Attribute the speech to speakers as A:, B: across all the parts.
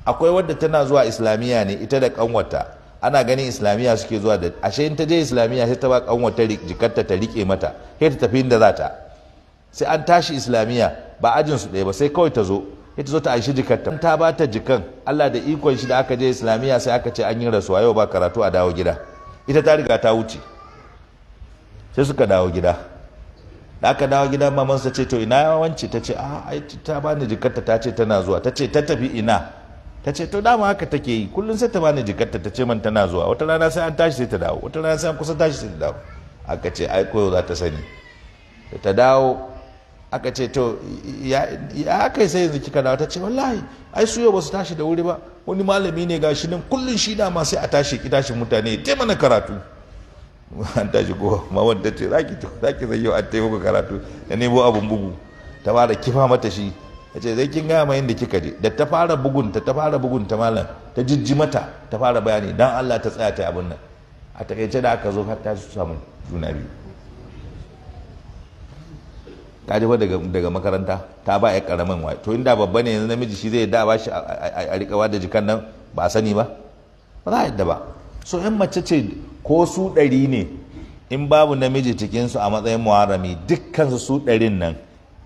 A: akwai wadda tana zuwa islamiyya ne ita da kanwata, ana ganin islamiyya suke zuwa da, ashe in ta je islamiyya sai ta ba kanwata jikarta ta rike mata sai ta tafi inda za ta, sai an tashi islamiyya ba ajin su ɗaya ba sai kawai ta zo ta aishi jikarta, ta ba ta jikan, Allah da ikon shi da aka je islamiyya sai aka ce an yi rasuwa yau ba karatu a dawo gida, ita ta riga ta wuce, sai suka dawo gida. Da aka dawo gida mamansa ce to ina yawanci, ta ce a ai ta bani jikarta ta ce tana zuwa, ta ce ta tafi ina, ta ce to dama haka take yi kullum sai ta bani jikarta ta ce man tana zuwa, wata rana sai an tashi sai ta dawo, wata rana sai an kusa tashi sai ta dawo. Aka ce ai koyo za ta sani, da ta dawo aka ce to ya aka sai yanzu kika dawo, ta ce wallahi ai su yau ba su tashi da wuri ba, wani malami ne gashi nan kullum shi dama sai a tashi ki tashin mutane ya mana karatu. An tashi ko ma wanda ce zaki zai yau an taimaka karatu da nemo abun bugu, ta fara kifa mata shi, ta ce zai kin gaya ma inda kika je, da ta fara bugunta malam ta jijji mata, ta fara bayani dan Allah ta tsaya ta abin nan, a takaice da aka zo har ta samu juna biyu. Ka ji ba daga makaranta ta ba ya karamin waye, to inda babba ne yanzu namiji shi zai da ba shi a rikawa da jikan nan ba a sani ba za a yadda ba. So in mace ce ko su 100 ne in babu namiji cikinsu a matsayin muharrami dukkansu su 100 nan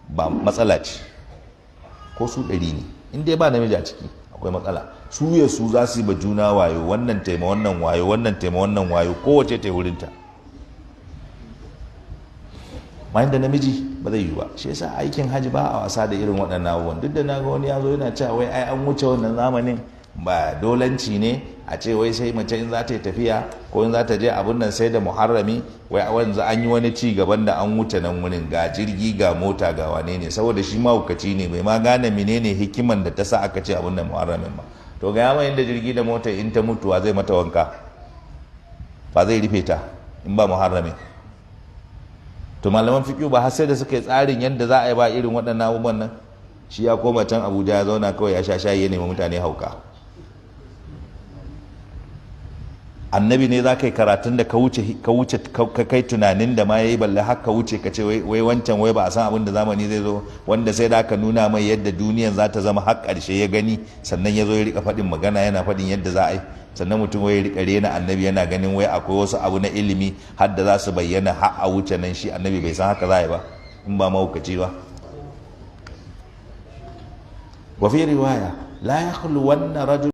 A: ba matsala ce, ko su 100 ne in dai ba namiji a ciki akwai matsala. Su ya su za su yi ba juna wayo, wannan taima wannan wayo, wannan taima wannan wayo, kowace ta wurinta. Mayan da namiji ba zai yi ba, shi yasa aikin hajji ba a wasa da irin waɗannan abubuwan. Duk da na ga wani ya zo yana cewa wai ai an wuce wannan zamanin, ba dolanci ne a ce wai sai mace in za ta yi tafiya ko in za ta je abun nan sai da muharrami, wai a wanzu an yi wani ci gaban da an wuce nan wurin, ga jirgi ga mota ga wane ne, saboda shi mahaukaci ne bai ma gane menene hikiman da ta sa aka ce abun nan muharramin ba. To ga yamma inda jirgi da mota in ta mutuwa zai mata wanka, ba zai rufe ta in ba muharrami. To malaman fiqh ba har sai da suka yi tsarin yadda za a yi ba irin waɗannan abubuwan nan. Shi ya koma can Abuja ya zauna kawai ya sha shayi ya nemi mutane hauka. Annabi ne za ka yi karatun da ka wuce ka kai tunanin da ma ya yi balle har ka wuce ka ce wai wancan wai ba a san abin da zamani zai zo, wanda sai da aka nuna mai yadda duniyan za ta zama har ƙarshe ya gani, sannan ya zo ya rika faɗin magana yana faɗin yadda za a yi, sannan mutum wai ya rika rena annabi yana ganin wai akwai wasu abu na ilimi har da za su bayyana har a wuce nan, shi annabi bai san haka za a yi ba in ba mahaukaci ba. wa fi riwaya la yakhlu wanna rajul